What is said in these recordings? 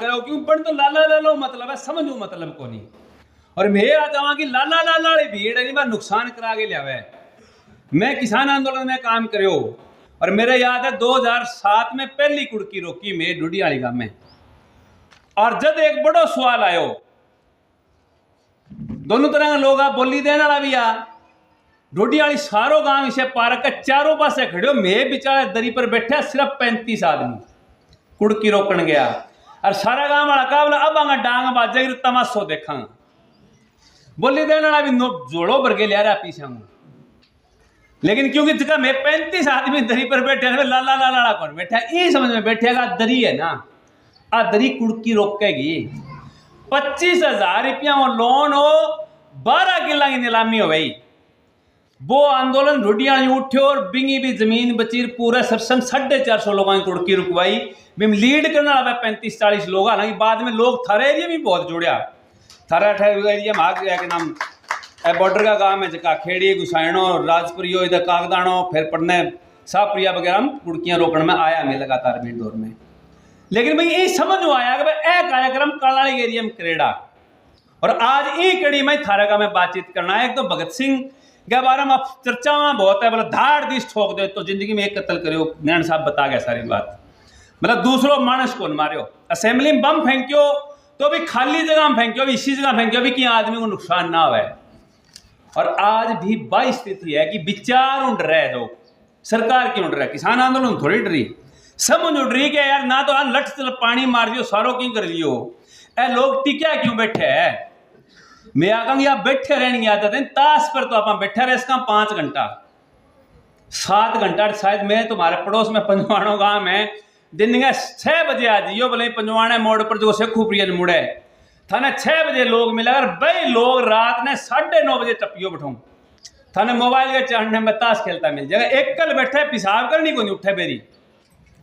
करो क्यों पण तो लाला लालो मतलब है समझू मतलब को नहीं। और मैं आ जावा कि लाला लाला वाली भीड़ है बार नुकसान करा के लिया। मैं किसान आंदोलन में काम करो और मेरे याद है 2007 में पहली कुड़की रोकी मैं ढूढ़ियाली गांव में। और जब एक बड़ो सवाल आयो दोनों तरह के लोग आप बोली देने वाला भी आ ढूढ़ियाली सारो गांव इसे पार्क के चारों पासे खड़े हो मैं बेचारा दरी पर बैठा सिर्फ 35 आदमी कुड़की रोकन गया और सारा गांव वाला काबला अब आगा डांग बाजे तमाशो देखा बोली देने वाला भी जोड़ो भर के लिया रहा पीछे हूं। लेकिन क्योंकि जगह मैं 35 आदमी दरी पर बैठे लाला लाला कौन बैठा ये समझ में बैठेगा दरी है ना आ दरी कुड़की रोकेगी 25,000 रुपया वो लोन हो 12 किला की नीलामी हो गई। वो आंदोलन ढूढ़ियाली उठे और बिंगी भी जमीन बची पूरा सरसम 450 लोगों की कुड़की रुकवाई बिम लीड करने वाला 35-40 लोग। हालांकि बाद में लोग थारे एरिया में बहुत जुड़िया थारा एरिया में आग के नाम बॉर्डर का गांव है जका खेड़ी गुसाइनो राजपुरियो इधर कागदानो फिर पढ़ने साहप्रिया वगैरह हम कुड़कियां रोकने में आया मैं लगातार मेन दौर में। लेकिन भाई ये समझ में आया कि भाई ए कार्यक्रम कालाली एरिया में करेड़ा और आज ये कड़ी में थारा का मैं बातचीत करना है। एक तो भगत सिंह के बारे में चर्चा में बहुत है बोला धाड़ दिस ठोक दे तो जिंदगी में एक कत्ल करो नैन साहब बता गया सारी बात मतलब दूसरों मानस को मारियो असेंबली में बम फेंक्यो तो भी खाली जगह में फेंक्यो भी इसी जगह फेंक्यो भी कि आदमी को नुकसान ना हो। और आज भी वही स्थिति है कि विचार उड़ रहे लोग सरकार क्यों उड़ रहा है किसान आंदोलन थोड़ी डरी समझ उड़ रही कि यार ना तो लठ चल पानी मार दियो सारो क्यों कर लियो ए लोग टिक्या क्यों बैठे है। मैं आखंगी आप बैठे रहने की आदत है ताश पर तो आप बैठे रहे इसका 5 घंटा 7 घंटा शायद मैं तुम्हारे पड़ोस में पंजवाणो गांव में दिन के 6 बजे आ जाइयो बोले पंजवाणे मोड़ पर जो सेखू प्रियन मुड़े थाने 6 बजे लोग मिला अगर भाई लोग रात ने 9:30 बजे टपियो बैठाऊं थाने मोबाइल के चढ़ने में ताश खेलता मिल जाएगा एक कल बैठे पिसाब करनी को नहीं उठे बेरी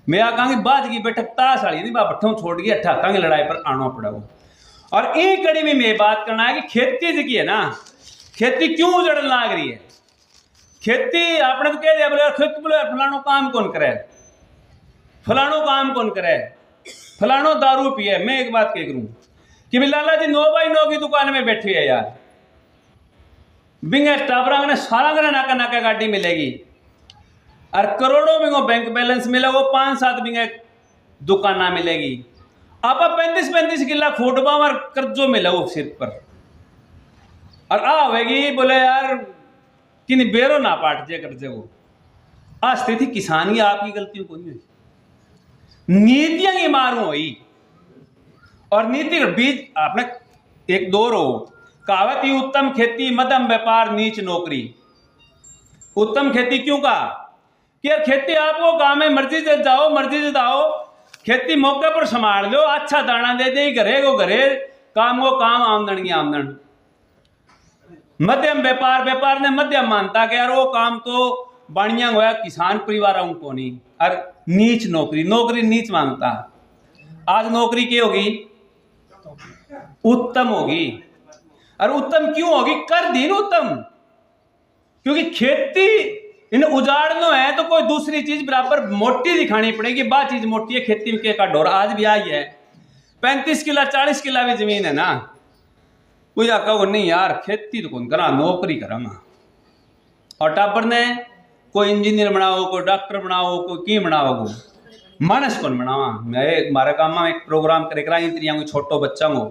मैं आकांगी बाज की बैठक ताश वाली नहीं बठों छोड़ गई अट्ठाकांगी लड़ाई पर आना पड़ा वो। और एक कड़ी में मैं बात करना है कि खेती जी है ना खेती क्यों उजड़न लाग रही है। खेती आपने तो कह दिया बोले खेती बोले फलानो काम कौन करे फलानो काम कौन करे फलानो दारू पिए। मैं एक बात कह करूं कि लाला जी 9x9 की दुकान में बैठी है यार बिंगे टाबरा ने सारा करे नाका नाका गाड़ी मिलेगी और करोड़ों में वो बैंक बैलेंस मिले वो 5-7 बिंगे दुकान ना मिलेगी आप 35-35 किला खोटबा और कर्जो मिले वो सिर पर और आवेगी बोले यार कि नहीं बेरो ना पाट जे कर्जे वो आ स्थिति किसान की आपकी गलतियों को नहीं हुई नीतियां की मारू हुई और नीति के बीच आपने एक दौर हो कहावत ही उत्तम खेती मध्यम व्यापार नीच नौकरी। उत्तम खेती क्यों कहा कि यार खेती आपको गांव में मर्जी से जाओ खेती मौके पर संभाल लो अच्छा दाना दे दे घरे को घरे काम को काम आमदन की आमदन। मध्यम व्यापार ने मध्यम मानता कि यार वो काम तो बढ़िया हुआ किसान परिवारों को नहीं और नीच नौकरी नीच मांगता। आज नौकरी क्या होगी उत्तम होगी और उत्तम क्यों होगी कर दी उत्तम क्योंकि खेती इन उजाड़नो है तो कोई दूसरी चीज बराबर मोटी दिखानी पड़ेगी बा चीज मोटी है खेती के का डोर आज भी आई है 35 किला 40 किला भी जमीन है ना कोई कहो नहीं यार खेती तो कौन करा नौकरी करांगा और टाबर ने कोई इंजीनियर बनाओ कोई डॉक्टर बनाओ कोई की बनाओ मानस कौन बनावा। मैं हमारे काम में एक प्रोग्राम कराई छोटो बच्चा को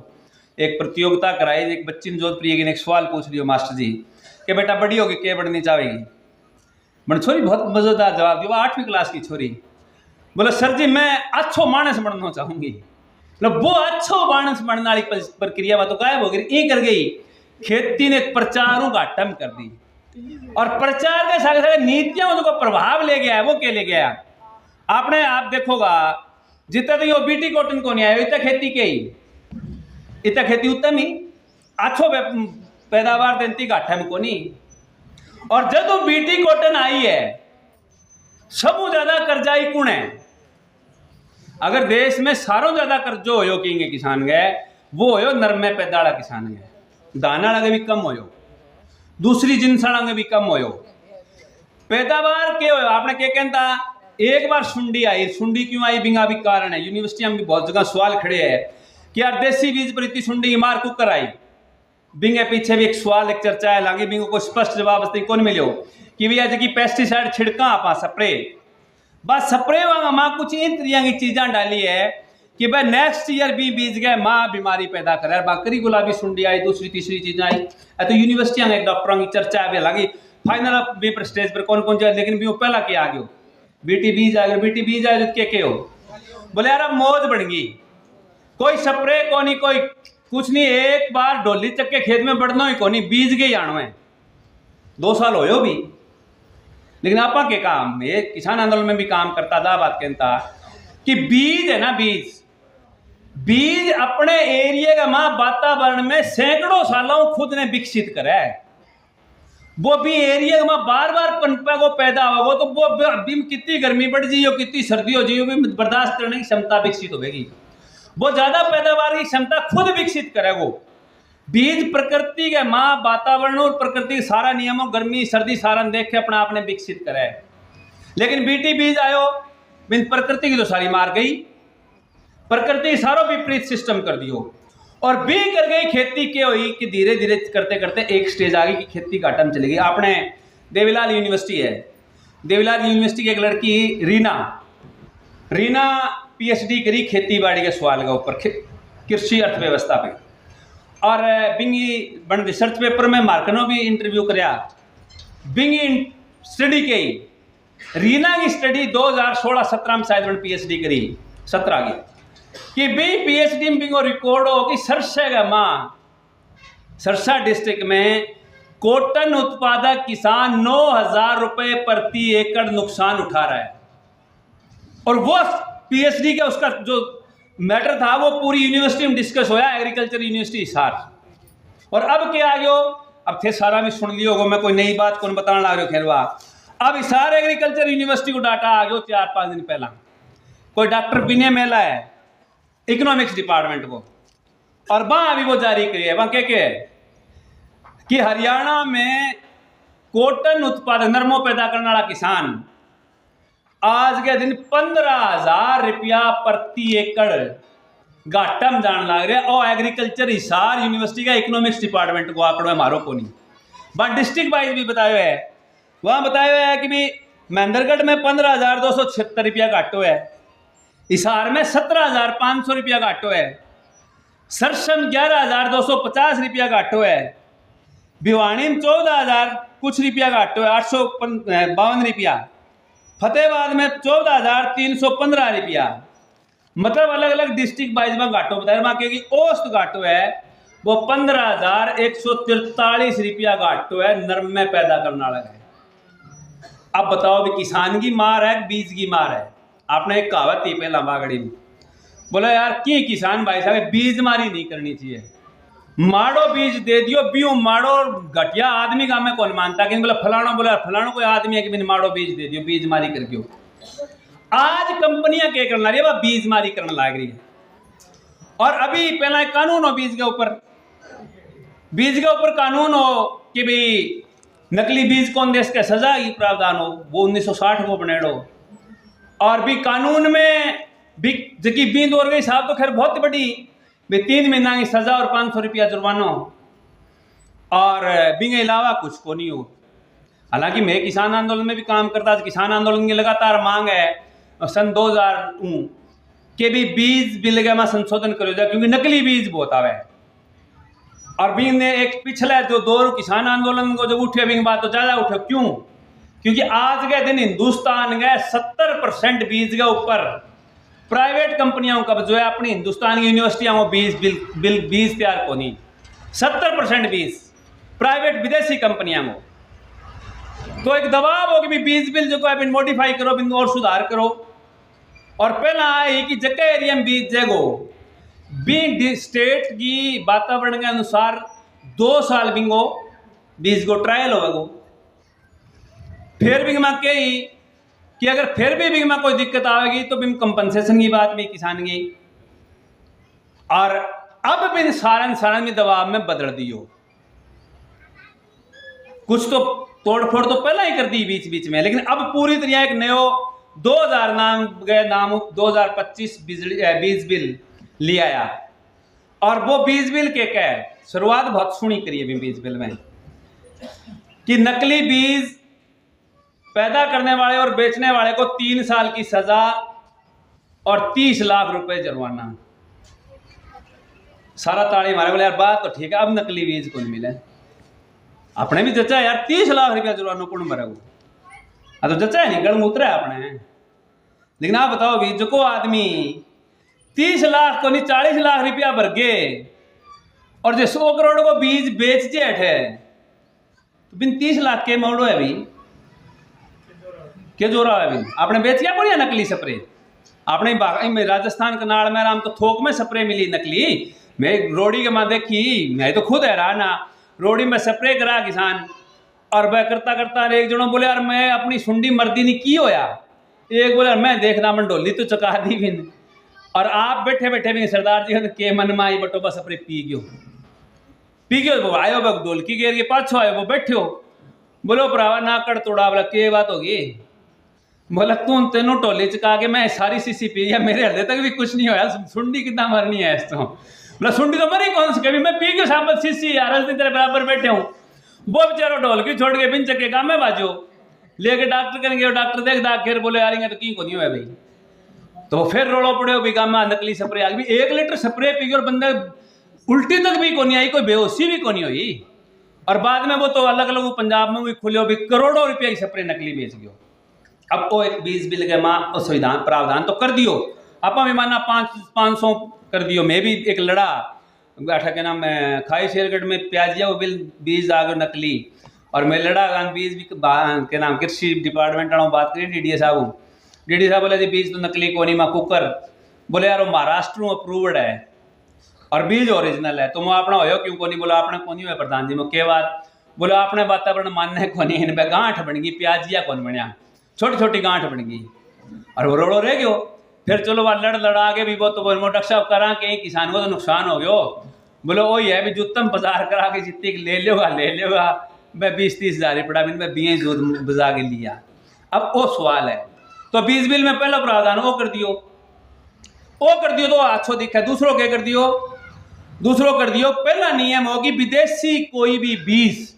एक प्रतियोगिता कराई एक बच्ची ने जोधप्रिय की एक सवाल पूछ लियो मास्टर जी कि बेटा बड़ी होगी क्या बढ़नी चाहेगी। मैंने छोरी बहुत मजेदार जवाब दिया 8वीं क्लास की छोरी बोला सर जी मैं अच्छो मानस बनना चाहूंगी। वो अच्छो मानस बनने वाली प्रक्रिया में तो गायब हो गई ये कर गई खेती ने प्रचारों का अटम कर दी और प्रचार के साथ साथ नीतियों को प्रभाव ले गया है वो क्या ले गया आपने आप देखोगा जितना तो ये बीटी कॉटन को नहीं आया इतना खेती के ही इतना खेती उत्तम ही अच्छो पैदावार देती घाटा में को नहीं। और जब वो बीटी कॉटन आई है सब ज्यादा कर्जाई कौन है अगर देश में सारों ज्यादा कर्जो हो किंगे किसान गए वो हो नरमे पैदाड़ा किसान गए दाना लगे भी कम हो दूसरी जिनसा लगे भी कम हो पैदावार के हो आपने क्या कहता एक बार सुंडी आई सुंडी क्यों आई बिंगा भी कारण है यूनिवर्सिटी में भी बहुत जगह सवाल खड़े हैं कि यार देसी बीज पर इतनी सुंडी मार कुकर आई। बिंगे पीछे भी एक सवाल, एक चर्चा है लागे, बिंगो को स्पष्ट जवाब कौन मिलो कि भैया जी पेस्टिसाइड छिड़का आपा स्प्रे, बस स्प्रे वांगा माँ कुछ इन तरह की चीज़ें डाली है कि भाई नेक्स्ट ईयर भी बीज गए माँ बीमारी पैदा करे। बाकरी गुलाबी सुंडी आई, दूसरी तीसरी चीजें आई। तो यूनिवर्सिटियां में डॉक्टरों की चर्चा है, हालांकि फाइनल भी पर स्टेज पर कौन कौन जाए, लेकिन भी वो पहला क्या आ गयो बीटी बीज आ गयो, बीटी बीज आए के हो बोले यार अब मौज बन गई, कोई स्प्रे को नहीं, कोई कुछ नहीं, एक बार डोली चक्के खेत में बढ़ना ही को नहीं, बीज के ही आनो है। 2 साल होयो भी, लेकिन आपा के काम में किसान आंदोलन में भी काम करता था। बात कहता कि बीज है ना, बीज अपने एरिया का मां वातावरण में सैकड़ों सालों खुद ने विकसित करा है। वो भी एरिया का मां बार बार पनपा को पैदा होगा तो वो भी कितनी गर्मी बढ़ जी हो, कितनी सर्दी हो जी हो, भी बर्दाश्त करने की क्षमता विकसित होगी। वो ज्यादा पैदावार की क्षमता खुद विकसित करे। वो बीज प्रकृति के मां वातावरण और प्रकृति के सारा नियमों, गर्मी सर्दी सारा देख के अपना आपने विकसित करा है। लेकिन बीटी बीज आयो, बिन प्रकृति की तो सारी मार गई, प्रकृति सारो विपरीत सिस्टम कर दियो और बी कर गई। खेती क्या हुई कि धीरे धीरे करते करते एक स्टेज आ गई कि खेती घाटा में चली गई। आपने देवीलाल यूनिवर्सिटी है, देवीलाल यूनिवर्सिटी की एक लड़की रीना पीएचडी करी खेती बाड़ी के सवाल के ऊपर, कृषि अर्थव्यवस्था पे, और बिंगी बन रिसर्च पेपर में मार्कनो भी इंटरव्यू कराया। बिंगी स्टडी के रीना की स्टडी 2016-17 में शायद पीएचडी करी, 17 की कि भी पीएचडी में बिंगो रिकॉर्ड हो कि सरसा डिस्ट्रिक्ट में कॉटन उत्पादक किसान 9,000 रुपए प्रति एकड़ नुकसान उठा रहा है। और वो पीएचडी का उसका जो मैटर था वो पूरी यूनिवर्सिटी में डिस्कस होया, एग्रीकल्चर यूनिवर्सिटी हिसार। और अब क्या आ गयो, अब थे सारा में सुन लियो, मैं कोई नई बात कौन बताना लग रहा हूँ। खैरवा अब हिसार एग्रीकल्चर यूनिवर्सिटी को डाटा आ गयो 4-5 दिन पहला। कोई डॉक्टर विनय मेला है इकोनॉमिक्स डिपार्टमेंट को, और वहां अभी वो जारी करी है, वहां क्या है कि हरियाणा में कॉटन उत्पादक नरमो पैदा करने वाला किसान आज के दिन 15,000 रुपया प्रति एकड़ घाटा में जान लग रहा है। और एग्रीकल्चर हिसार यूनिवर्सिटी का इकोनॉमिक्स डिपार्टमेंट को आंकड़ो है, मारो को नहीं। वहां डिस्ट्रिक्ट वाइज भी बताया है, वहां बताया हुआ है कि भी महेंद्रगढ़ में 15,276 रुपया घाटो है, हिसार में 17,500 रुपया घाटो है, सरसम 11,250 रुपया घाटो है, भिवानी में 14,000 कुछ रुपया घाटो है, 852 रुपया, फतेहाबाद में 14,315 रुपया। मतलब अलग अलग डिस्ट्रिक्ट वाइज में घाटो बताया। वहां क्योंकि औसत घाटो है वो 15,143 रुपया घाटो है, नरम में पैदा करने वाला है। अब बताओ भी किसान की मार है बीज की मार है। आपने एक कहावत थी पहला बागड़ी में, बोला यार की किसान भाई साहब बीज मारी नहीं करनी चाहिए, माड़ो बीज दे दियो, बियो माड़ो घटिया आदमी का मैं कौन मानता कि बोला फलाना कोई आदमी है कि बिन माड़ो बीज दे दियो, बीज मारी करके। आज कंपनियां क्या करना रही है, वह बीज मारी करने लग रही है। और अभी पहला एक कानून हो बीज के ऊपर कानून हो कि भाई नकली बीज कौन देश के सजा की प्रावधान हो, वो 1960 को बनेड़ो। और भी कानून में भी जबकि बींद और गई साहब तो खैर बहुत बड़ी, 3 महीना की सजा और 500 रुपया जुर्माना, और बिंग अलावा कुछ को नहीं हो। हालांकि मैं किसान आंदोलन में भी काम करता, किसान आंदोलन की लगातार मांग है सन 2000 के भी बीज बिल में संशोधन करो जाए, क्योंकि नकली बीज बहुत आवे। और बिंग ने एक पिछले जो दौर किसान आंदोलन को जब उठे बिंग बात तो ज्यादा उठे, क्यों? क्योंकि आज के दिन हिंदुस्तान के 70% बीज के ऊपर प्राइवेट कंपनियों का जो है अपनी हिंदुस्तान की यूनिवर्सिटियों को बीज तैयार को नहीं, 70% बीज प्राइवेट विदेशी कंपनियों को। तो एक दबाव हो कि बीज बिल जो है मॉडिफाई करो, बिन और सुधार करो। और पहला है कि जगह एरिया में बीज जगो बी स्टेट की वातावरण के अनुसार 2 साल बिंगो बीज को ट्रायल होगा। फिर भी मैं कही कि अगर फिर भी बिंग में कोई दिक्कत आएगी तो बिंग कंपनसेशन की बात भी किसान की। और अब बिन सारण में दबाव में बदल दियो, कुछ तो तोड़फोड़ तो पहला ही कर दी बीच में, लेकिन अब पूरी तरह एक नयो 2025 बीज बिल ले आया। और वो बीज बिल के क्या है, शुरुआत बहुत सुनी करी अभी बीज बिल में कि नकली बीज पैदा करने वाले और बेचने वाले को 3 साल की सजा और 30 लाख रुपए जुर्माना। सारा ताड़ी मारे, बोले यार बात तो ठीक है, अब नकली बीज कौन मिले, अपने भी जचा यार 30 लाख रुपया जुर्माना कौन मरेगा, तो जचा है नहीं, गड़ उतरा है अपने। लेकिन आप बताओ भी जो को आदमी 30 लाख को नहीं 40 लाख रुपया भर गए और जो 100 करोड़ को बीज बेच जेठ है, तो बिन 30 लाख के मोड़ो है भी के जोरा है भी आपने बेच क्या कोई नकली स्प्रे। आपने राजस्थान कनाल में आराम तो थोक में स्प्रे मिली नकली, मैं रोड़ी के मां देखी, मैं तो खुद हैरान ना, रोड़ी में स्प्रे करा किसान और वह करता करता एक जनो बोले यार मैं अपनी सुंडी मर्दी नहीं की होया, एक बोले मैं देखना मंडोली तो चका दी बिन, और आप बैठे बैठे भी सरदार जी के मन में आई बटो बस स्प्रे पी गयो वो आयो बग डोल की गेर के पाछो आयो वो बैठो, बोलो भरावा ना कर तोड़ा, बोला के बात होगी, बोला तू तेनों टोली चका के मैं सारी सीसी पी या मेरे हृदय तक भी कुछ नहीं होया, सुंडी कितना मरनी है इस तो, बोला सुंडी तो मरी कौन सी, कभी मैं पी गयो साबत सीसी यार तेरे बराबर बैठे हूँ, वो बेचारो ढोल की छोड़ के बिन चके काम में बाजो लेके डॉक्टर करेंगे, डॉक्टर देख दाखिर बोले यार तो की को नहीं हुआ भाई, तो फिर रोड़ो पड़े भी काम में नकली स्प्रे आ गई, 1 लीटर स्प्रे पी गए और बंदे उल्टी तक भी को नहीं आई, कोई बेहोशी भी को नहीं हुई, और बाद में वो तो अलग अलग पंजाब में भी खुले भी करोड़ों रुपया की स्प्रे नकली बेच गयो। अब वो एक 20 बिल के माँ संविधान प्रावधान तो कर दियो, आप भी माना 500 कर दियो, मैं भी एक लड़ा बैठा के नाम खाई शेरगढ़ में प्याजिया वो बिल बीज आ गए नकली, और मैं लड़ा बीज भी के नाम कृषि डिपार्टमेंट बात करी डी डी साहब बोले जी बीज तो नकली को नहीं माँ कुकर, बोले यार वो महाराष्ट्र में अप्रूव्ड है और बीज ओरिजिनल है, तो मैं अपना हो क्यों को नहीं, बोला अपना को नहीं हुआ प्रधान जी में के बात, बोला अपने वातावरण मानने को नहीं, इन गांठ बन गई प्याजिया कौन बनया, छोटी छोटी गांठ बन गई और वो रोड़ो रह गयो। फिर चलो वह लड़ा के भी वो तो बोल डॉक्टर साहब करा के किसान को तो नुकसान हो गयो, बोलो वही है भी जुत्तम बाजार करा के जितनी ले लेगा मैं 20-30 हज़ार पड़ा भी मैं बीए दूध बजा के लिया। अब वो सवाल है, तो 20 बिल में पहला प्रावधान वो कर दियो तो अच्छो दिखा, दूसरों क्या कर दियो पहला नियम हो कि विदेशी कोई भी बीज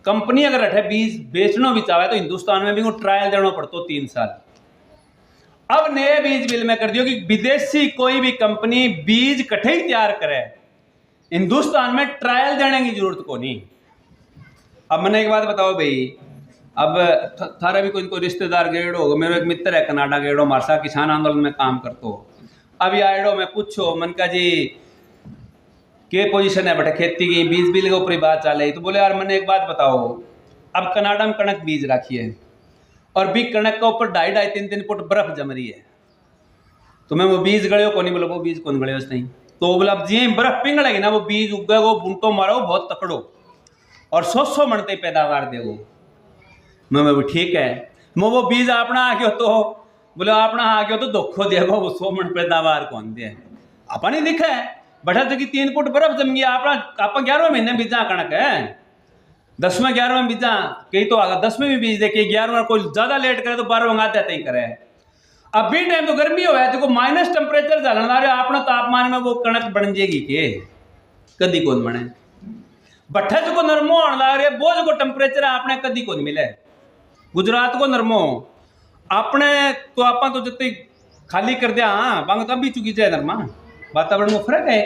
कंपनी अगर अठे बीज बेचना भी चाहे तो हिंदुस्तान में भी को ट्रायल देना पड़ता 3 साल। अब नए बीज बिल में कर दियो कि विदेशी कोई भी कंपनी बीज कठे ही तैयार करे, हिंदुस्तान में ट्रायल देने की जरूरत को नहीं। अब मैंने एक बात बताओ भाई, अब थारा भी कोई रिश्तेदार गेड़ो होगा, मेरा एक मित्र है कनाडा गेड़ो हमारे साथ किसान आंदोलन में काम करते हो, अभी आएडो मैं पूछो मन का जी के पोजीशन है बेटा खेती की बीज बिल के ऊपर ही बात चल रही, तो बोले यार मैंने एक बात बताओ, अब कनाडा में कणक बीज रखी है और भी कणक के ऊपर 2.5-3 फुट बर्फ जम रही है, तो मैं वो बीज गड़े को नहीं, बोला वो बीज कौन गड़े नहीं, तो बोला अब जी बर्फ पिघलेगी ना वो बीज उगेगो बूंटो मारो बहुत तकड़ो और 100 मन तक पैदावार देगो। मैं वो ठीक है, मैं वो बीज अपना आ गयो तो बोले अपना आ गयो तो धोखो देगो, वो 100 मन पैदावार कौन दे, आपा नहीं दिखा है बटा जगह 3 फुट बर्फ जम गया, आप 11वें महीने बीजा कणक है, 10वें 11वें बीजा कई तो आगा 10वें भी बीज दे के 11वें कोई ज्यादा लेट करे तो 12वें मंगाते ही करे। अब भी टाइम तो गर्मी हो है तो माइनस टेम्परेचर चलना रहे अपना तापमान में वो कणक बन जाएगी के कदी कौन बने, भट्ठा जो को नरमो आने रहे वो जो टेम्परेचर आपने कदी कौन मिले, गुजरात को नरमो अपने तो आप तो जितनी खाली कर दिया हाँ बांग तब भी चुकी जाए नरमा, वातावरण में फर्क है।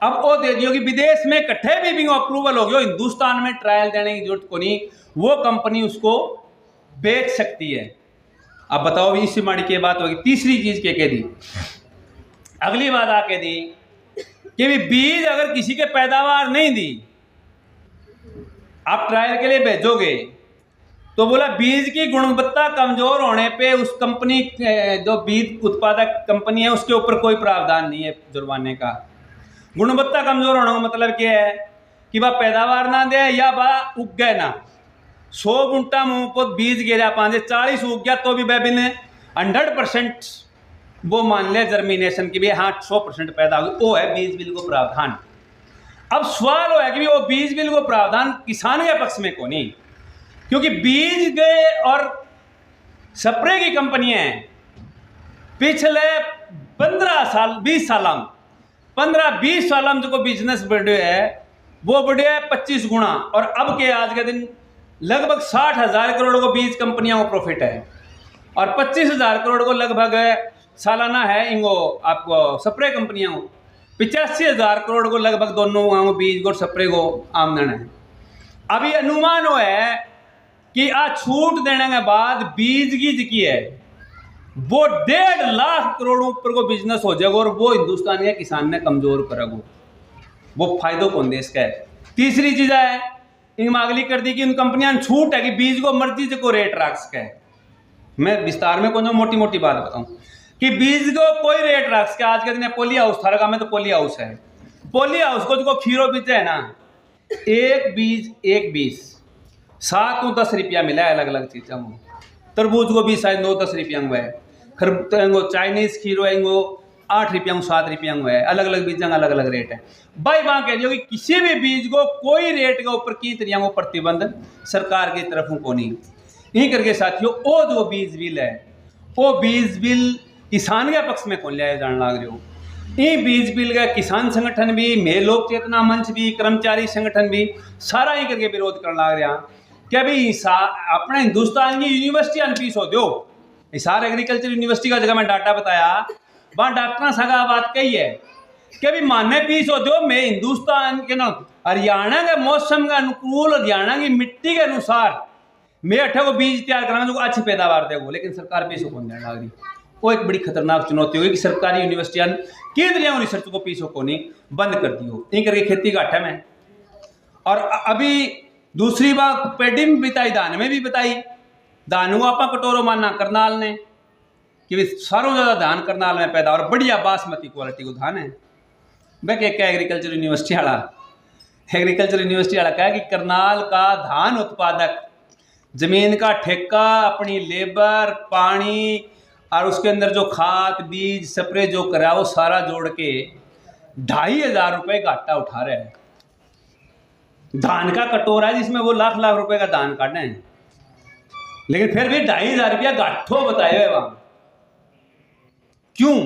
अब वो दे दियो कि विदेश में कट्ठे भी अप्रूवल हो गया, हिंदुस्तान में ट्रायल देने की जरूरत को नहीं, वो कंपनी उसको बेच सकती है। अब बताओ इसी माड़ी की बात होगी। तीसरी चीज क्या कह दी, अगली बात आके दी कि भी बीज अगर किसी के पैदावार नहीं दी आप ट्रायल के लिए भेजोगे तो बोला बीज की गुणवत्ता कमजोर होने पे उस कंपनी जो बीज उत्पादक कंपनी है उसके ऊपर कोई प्रावधान नहीं है जुर्माने का। गुणवत्ता कमजोर होने का मतलब क्या है कि वह पैदावार ना दे या वह उग गए ना, 100 गुंटा मुंह को बीज गिरा 40 उग गया तो भी बेबी ने 100% वो मान ले जर्मिनेशन की भी हाँ 100% पैदा होगी, वो है बीज बिल को प्रावधान। अब सवाल है कि वो बीज बिल को प्रावधान किसान के पक्ष में को नहीं, क्योंकि बीज गए और स्प्रे की कंपनियां पिछले 15 साल 20 साल 15-20 साल में जो बिजनेस बढ़े है वो बढ़े है 25 गुना। और अब के आज के दिन लगभग 60,000 करोड़ को 20 कंपनियों को प्रॉफिट है और 25,000 करोड़ को लगभग सालाना है इनको आपको स्प्रे कंपनियों को 85,000 करोड़ को लगभग दोनों बीज को स्प्रे को आमदन है। अभी अनुमान हो है कि आज छूट देने के बाद बीज की जिकी है वो 1.5 लाख करोड़ ऊपर को बिजनेस हो जाएगा और वो हिंदुस्तान के किसान ने कमजोर करेगा, वो फायदो कौन देश का है। तीसरी चीज है इनमें अगली कर दी कि उन कंपनियां छूट है कि बीज को मर्जी से को रेट रख सके। मैं विस्तार में कौन मोटी मोटी बात बताऊं कि बीज को कोई रेट रख सके। आज के दिन पोली हाउस थारा काम में तो पोली हाउस है, पोली हाउस को जो खीरो बीज है ना एक बीज 7-10 रुपया मिला है अलग अलग चीजों में। तरबूज को भी शायद 9-10 रुपया हुआ है, चाइनीज खीरो है 8 रुपया 7 रुपया हुआ है। अलग अलग बीजों का अलग अलग रेट है भाई। वहां कह दियो कि किसी भी बीज को कोई रेट के ऊपर की तरिया को प्रतिबंध सरकार की तरफ को नहीं। यही करके साथियों वो जो बीज बिल है वो बीज बिल किसान के पक्ष में कौन लिया जाने लग रहे हो। ये बीज बिल का किसान संगठन भी, मे लोक चेतना मंच भी, कर्मचारी संगठन भी सारा ही करके विरोध करने लग रहा क्या भाई अपने हिंदुस्तान की यूनिवर्सिटी अनपीस हो दो। हिसार एग्रीकल्चर यूनिवर्सिटी का जगह मैं डाटा बताया वहां डॉक्टर सगा बात कही है कि भी माने पीस हो दो। मैं हिंदुस्तान के ना हरियाणा के मौसम के अनुकूल, हरियाणा की मिट्टी के अनुसार मैं 8 को बीज तैयार कराना जो अच्छी पैदावार देगा, लेकिन सरकार पीसो कौन देने लग रही। वो एक बड़ी खतरनाक चुनौती होगी कि सरकारी यूनिवर्सिटियां केंद्रीय रिसर्च को पीसो को नहीं बंद कर दी हो। इन करके खेती घाटा में और अभी दूसरी बात पेडी में बताई, धान में भी बताई। धान हुआ आपा कटोरो मानना करनाल ने कि सारों ज्यादा धान करनाल में पैदा और बढ़िया बासमती क्वालिटी को धान है। वह क्या एग्रीकल्चर यूनिवर्सिटी वाला कहा कि करनाल का धान उत्पादक जमीन का ठेका, अपनी लेबर, पानी और उसके अंदर जो खाद बीज स्प्रे जो करा वो सारा जोड़ के 2,500 रुपये घाटा उठा रहे हैं। धान का कटोरा है जिसमें वो लाख रुपए का धान काटे हैं, लेकिन फिर भी 2,500 रुपया गाठो बताए हुए वहां। क्यों?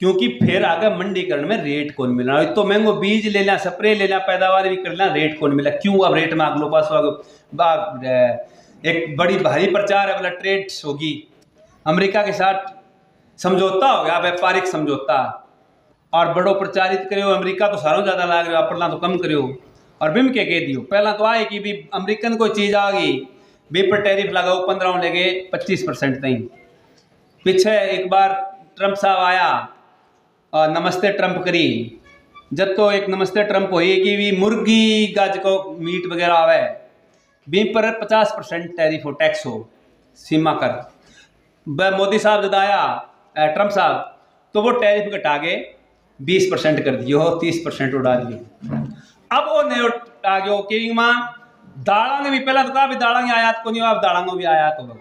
क्योंकि फिर आगे मंडीकरण में रेट कौन मिलना। तो महंगो बीज ले लिया, स्प्रे ले लिया, पैदावार भी कर लिया, रेट कौन मिला। क्यों? अब रेट में अगलो पास एक बड़ी भारी प्रचार है, बोला ट्रेड होगी, अमेरिका के साथ समझौता हो गया, व्यापारिक समझौता, और बड़ो प्रचारित करो अमेरिका तो सारों ज्यादा लाग रहे हो, अपना तो कम करो। और बिम के कह दियो पहला तो आए कि भी अमेरिकन कोई चीज आ गई बी पर टैरिफ लगाओ 15 लेके 25% तक। पीछे एक बार ट्रंप साहब आया और नमस्ते ट्रंप करी, जब तो एक नमस्ते ट्रंप हुई कि भी मुर्गी का जो मीट वगैरह आवे बी पर 50% टैरिफ हो, टैक्स हो, सीमा कर। मोदी साहब जब आया ट्रंप साहब तो वो टैरिफ घटा के 20% कर दियो, 30% उड़ा दियो। अब वो नहीं उठा गयो कि मां दाड़ा भी पहला तो कहा भी दाड़ा आयात को नहीं, अब दाड़ा भी आयात हो।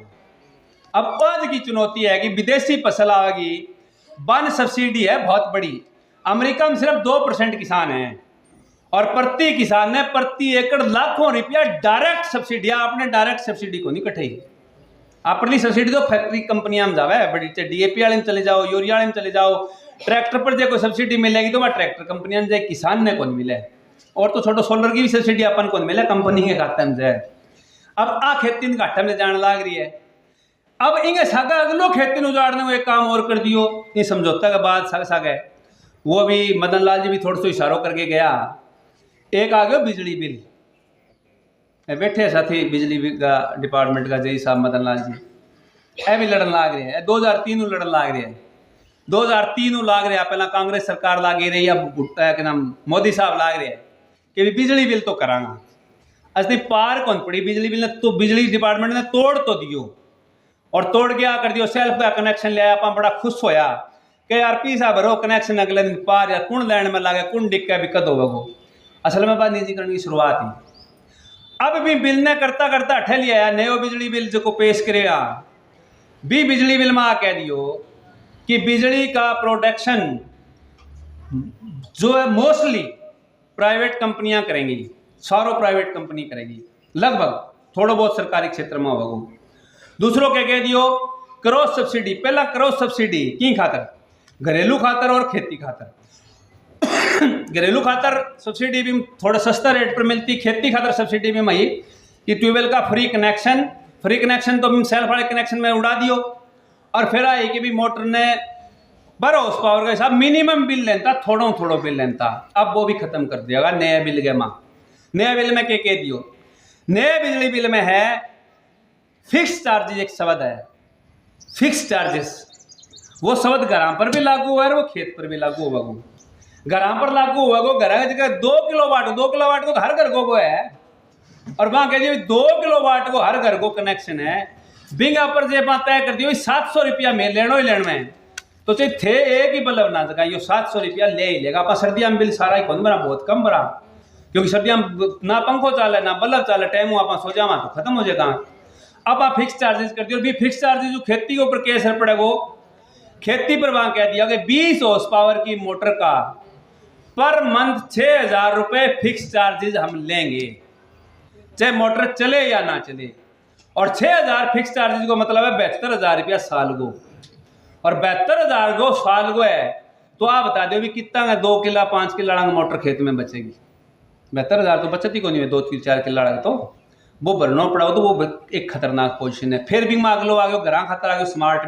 अब आज की चुनौती है कि विदेशी फसल आएगी, वन सब्सिडी है बहुत बड़ी। अमेरिका में सिर्फ 2% किसान हैं और प्रति किसान ने प्रति एकड़ लाखों रुपया डायरेक्ट सब्सिडी, आपने डायरेक्ट सब्सिडी को नहीं कटाई। अपनी सब्सिडी तो फैक्ट्री कंपनियां में जावे बड़ी, डीएपी वाले में चले जाओ, यूरिया वाले में चले जाओ, ट्रैक्टर पर जो कोई सब्सिडी मिलेगी तो वह ट्रैक्टर कंपनियां जाए, किसान ने कौन मिले। और तो छोटो सोलर की भी सब्सिडी अपन को मिले कंपनी के खाते में जाए। अब आ खेती घाटे में जाने लग रही है। अब इंगे सागा अगलो खेती उजाड़ने को एक काम और कर दियो, ये समझौता के बाद सागा वो भी मदन लाल जी भी थोड़ा सा इशारों करके गया। एक आ गया बिजली बिल, बैठे साथी बिजली बिल का डिपार्टमेंट का जय साहब मदन लाल जी, ए भी लड़न लाग रहे हैं। 2003 लड़न लाग रहे हैं, 2003 लाग रहे हैं। पहला कांग्रेस सरकार लागे रही, अब भुट्टा के नाम मोदी साहब लाग रहे हैं कि बिजली बिल तो करांगा। असली पार कौन पड़ी बिजली बिल ने, तो बिजली डिपार्टमेंट ने तोड़ तो दियो और तोड़ के कर दियो सेल्फ का कनेक्शन लिया। आप बड़ा खुश होया कि यार पीसा भरो कनेक्शन अगले दिन पार, या कुण लैंड में लागे कुण डिक्का भी कद होगा वो। असल में बात निजीकरण की शुरुआत ही। अब भी बिल ने करता करता अठे लिया नयो बिजली बिल जो को पेश करेगा भी बिजली बिल में आ कह दियो कि बिजली का प्रोडक्शन जो है मोस्टली प्राइवेट कंपनियां करेंगी, सारों प्राइवेट कंपनी करेगी, लगभग थोड़ा बहुत सरकारी क्षेत्र में होगा। दूसरों के कह दियो क्रॉस सब्सिडी, पहला क्रॉस सब्सिडी की खातर, घरेलू खातर और खेती खातर। घरेलू खातर सब्सिडी भी थोड़ा सस्ता रेट पर मिलती, खेती खातर सब्सिडी में मई कि ट्यूबवेल का फ्री कनेक्शन तो सेल्फ वाले कनेक्शन में उड़ा दियो। और फिर आई कि भी मोटर ने 12 हॉर्स पावर का हिसाब मिनिमम बिल लेता, थोड़ो बिल लेता, अब वो भी खत्म कर दिया नया बिल के माँ। नया बिल में क्या दियो, नए बिजली बिल में है फिक्स चार्जेस, एक शब्द है फिक्स चार्जेस। वो शब्द घरां पर भी लागू हुआ है, वो खेत पर भी लागू हुआ। घरां पर लागू हुआ वो घर की जगह 2 किलोवाट को हर घर को है, और वहां कह दिए 2 किलोवाट को हर घर को कनेक्शन है। बिंगा पर जे तय कर दियो 700 रुपया में लेनो ही लेन में, तो चाहे थे एक ही बल्ब ना जगह यो 700 रुपया ले ही लेगा। आप सर्दियां में बिल सारा ही कौन बना, बहुत कम बना, क्योंकि सर्दियां ना पंखो चाले ना बल्ब चाले, टाइम आप सो जावा तो खत्म हो जाएगा। अब आप फिक्स चार्जेस कर दियो, भी फिक्स चार्जेस जो खेती के ऊपर क्या असर पड़ेगा, खेती पर वहां कह दिया कि 20 हॉर्स पावर की मोटर का पर मंथ 6,000 रुपए फिक्स चार्जेस हम लेंगे, चाहे मोटर चले या ना चले। और 6,000 फिक्स चार्जेस को मतलब है 72,000 रुपया साल को, और 72,000 को साल को है तो आप बता दो भी कितना है, 2 किला 5 किला मोटर खेत में बचेगी। 72,000 तो बचत ही को नहीं है, 2-4 किला तो वो भरना पड़ा हो, तो वो एक खतरनाक पोजीशन है। फिर भी मांग लो आगे घर खातर आगे स्मार्ट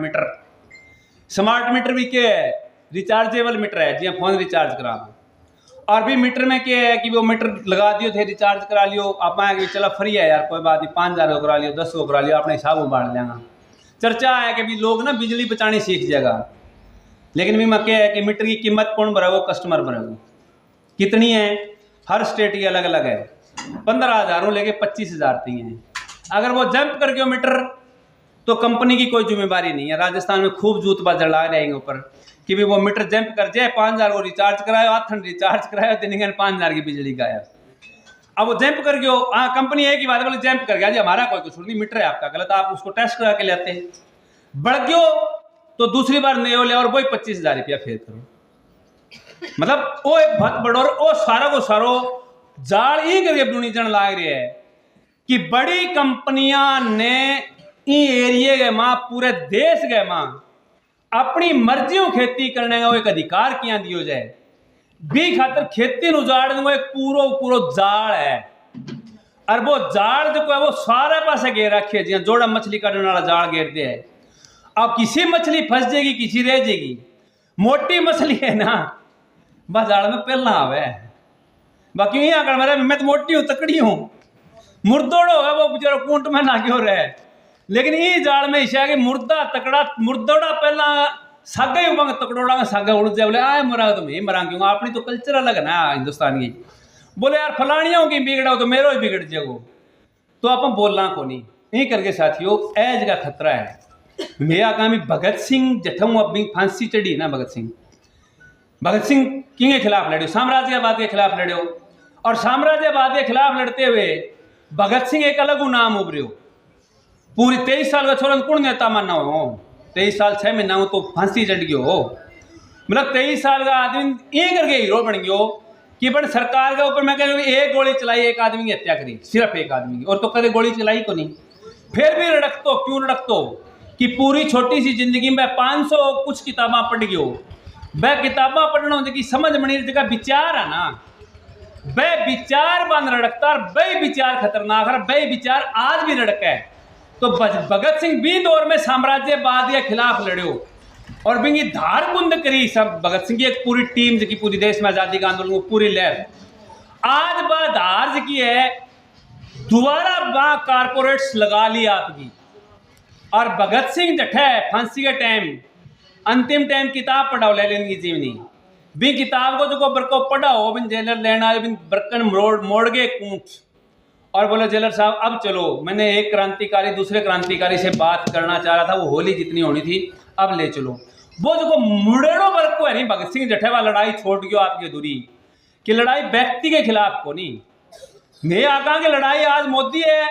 मीटर भी क्या है, रिचार्जेबल मीटर है, जी फोन रिचार्ज करा। और भी मीटर में क्या है कि वो मीटर लगा दियो थे, रिचार्ज करा लियो, आप आएंगे चला फ्री है यार कोई बात नहीं, 5,000 को करा लियो, 10 को करा लियो, अपने हिसाब में बांट लेंगे। चर्चा है कि भी लोग ना बिजली बचानी सीख जाएगा, लेकिन भी मैं क्या है कि मीटर की कीमत कौन भरेगा, कस्टमर भरेगा। कितनी है, हर स्टेट की अलग अलग है, 15,000 लेके 25,000 तक है। अगर वो जंप कर गयो मीटर तो कंपनी की कोई जिम्मेवारी नहीं है। राजस्थान में खूब जूत बाजार ला रहेंगे ऊपर कि भी वो मीटर जंप कर जाए, 5,000 को रिचार्ज करायो, 8 रिचार्ज करायो, दिन 5,000 की बिजली गायब। अब वो जंप कर गयो, हाँ कंपनी एक ही बात बोले जंप कर गया जी, हमारा कोई कसूर नहीं, मीटर है आपका गलत, आप उसको टेस्ट करा के लेते हैं। बढ़ गयो तो दूसरी बार नयो ले और वही 25,000 रुपया फेर करो। मतलब वो एक बहुत बड़ो वो सारा को सारो जाल ही करके बुनी जन लाग रही है कि बड़ी कंपनियां ने एरिए गए मां, पूरे देश गए मां अपनी मर्जियों खेती करने का एक अधिकार किया दियो जाए, भी खातर खेती उजाड़ने को एक पूरो जाल है। और वो जाल जो है वो सारे पासे घेर रखे, जी जोड़ा मछली काटने वाला जाल घेर दे है। अब किसी मछली फंस जाएगी, किसी रह जाएगी। मोटी मछली है ना बस जाल में पहलना आवे, बाकी यहाँ कर मेरे मैं तो मोटी हूँ तकड़ी हूँ, मुर्दोड़ो है वो बेचारा कूंट में ना क्यों रहे। लेकिन ये जाल में इशा कि मुर्दा तकड़ा मुर्दोड़ा पहला सागा ही उबंग तकड़ोड़ा में सागा उड़ जाए, बोले आए मरा तो मैं मरा क्यों, अपनी तो कल्चर अलग है ना हिंदुस्तान की। बोले यार फलानियों की बिगड़ा तो मेरो ही बिगड़ जाएगो, तो आप बोलना को नहीं। यही करके साथियों एज का खतरा है। मेरा काम भगत सिंह जठऊ अपनी फांसी चढ़ी ना, भगत सिंह के खिलाफ लड़े, साम्राज्यवाद के खिलाफ लड़े, और साम्राज्यवाद के खिलाफ लड़ते हुए भगत सिंह एक अलग नाम उभरे। पूरी 23 साल का छोरा कौन नेता मानना हो, 23 साल 6 महीना हो तो फांसी चढ़ गयो हो। मतलब 23 साल का आदमी ये करके हीरो बन गयो कि बन सरकार के ऊपर मैं कह रहा हूँ एक गोली चलाई, एक आदमी की हत्या करी, सिर्फ एक आदमी की, और तो कभी गोली चलाई को नहीं। फिर भी रड़कतो क्यों रड़कतो कि पूरी छोटी सी जिंदगी में 500 कुछ किताबा पढ़ गयो। वह किताबा पढ़ना की समझ मनी जगह विचार है ना, वह विचार बन रड़कता, वही विचार खतरनाक है, वही विचार आज भी रड़का है। तो भगत सिंह भी दौर में साम्राज्यवाद के खिलाफ लड़ो और बिंगी धार बुंद करी। सब भगत सिंह की एक पूरी टीम जो पूरी देश में आजादी का आंदोलन पूरी लहर आज बाद हार की है, दोबारा बा कारपोरेट्स लगा ली आपकी। और भगत सिंह जठे फांसी के टाइम अंतिम टाइम किताब पढ़ाओ ले लेंगी जीवनी भी किताब को जो बरको पढ़ाओ बिन जेलर लेना बिन बरकन मोड़ गए कूट और बोले जेलर साहब अब चलो, मैंने एक क्रांतिकारी दूसरे क्रांतिकारी से बात करना चाह रहा था, वो होली जितनी होनी थी अब ले चलो। वो जो मुड़ेड़ो वर्ग को है नहीं, भगत सिंह जठेवा लड़ाई छोड़ गयो आपकी अधूरी कि लड़ाई व्यक्ति के खिलाफ को नहीं। मैं आका की लड़ाई आज मोदी है,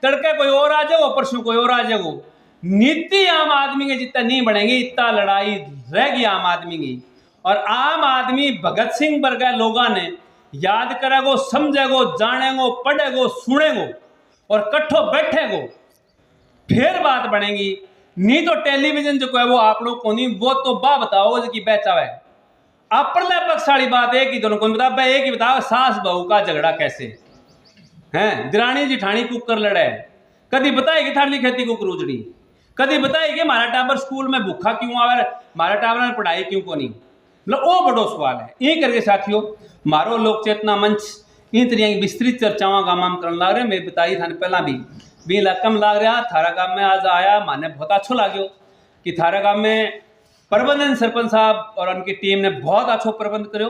तड़के कोई और आ जाओ, परसों कोई और आ जाओ। नीति आम आदमी के जितना नहीं बढ़ेंगे इतना लड़ाई रहेगी आम आदमी की। और आम आदमी भगत सिंह वर्गा लोगों ने याद करेगो, समझेगो, जानेगो, पढ़ेगो, सुनेगो और कट्ठो बैठेगो, फिर बात बनेगी। नहीं तो टेलीविजन जो है वो आप लोग को नहीं, वो तो बा बताओ कि बेचा है। अपरले पक्ष वाली बात एक ही दोनों को बता, भाई एक ही बताओ सास बहू का झगड़ा कैसे हैं, दिरानी जिठानी कुकर लड़े, कभी बताएगी थाली खेती कुकर उजड़ी, कभी बताएगी हमारा टाबर स्कूल में भूखा क्यों आवे, हमारा टाबर ने पढ़ाई क्यों को नहीं, मतलब वो बड़ो सवाल है। ये करके साथियों मारो लोक चेतना मंच इन तरह की विस्तृत चर्चाओं का माम करने लग रहे। मैं बताई था पहला भी कम लग रहा थारा गांव में आज आया, माने बहुत अच्छा लाग्यो कि थारा गांव में प्रबंधन सरपंच साहब और उनकी टीम ने बहुत अच्छा प्रबंध करो।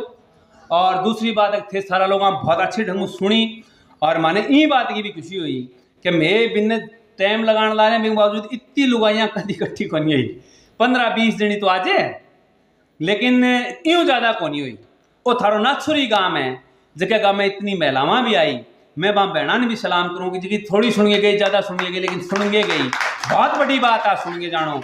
और दूसरी बात थे सारा लोग बहुत अच्छे ढंग से सुनी और माने ये बात की भी खुशी हुई कि मैं बिन टाइम लगाने ला रहे बावजूद इतनी लुगाइयाँ कभी इकट्ठी को नहीं हुई, 15-20 जनी तो आज है, लेकिन यूँ ज़्यादा को नहीं हुई। वो थारो नाछुरी गांव है जगह गांव में इतनी महिलावां भी आई, मैं वहाँ बहना ने भी सलाम करूँगी जी, थोड़ी सुनिए गई ज़्यादा सुनिए गई, लेकिन सुनिए गई बहुत बड़ी बात आ सुनिए जानो।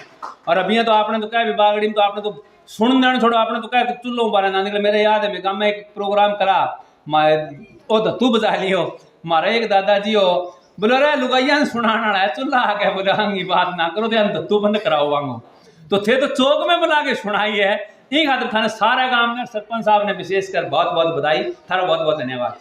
और अभी तो आपने तो क्या विभागड़ी में तो आपने तो सुन जाने छोड़ो, आपने तो क्या चूल्हों बारे ना निकले। मेरे याद है मैं गाँव में एक प्रोग्राम करा, ओ धत्तू बजा लियो, हमारा एक दादाजी हो बोले रे लुगाइया सुनाना है चूल्हा आ गया, बोले हंगी बात ना करो ध्यान धत्तू बंद कराओ वांगो, तो थे तो चौक में बुला के सुनाई है। ये खातिर थाने सारा गांव में सरपंच साहब ने विशेषकर बहुत बहुत बधाई, थारा बहुत बहुत धन्यवाद।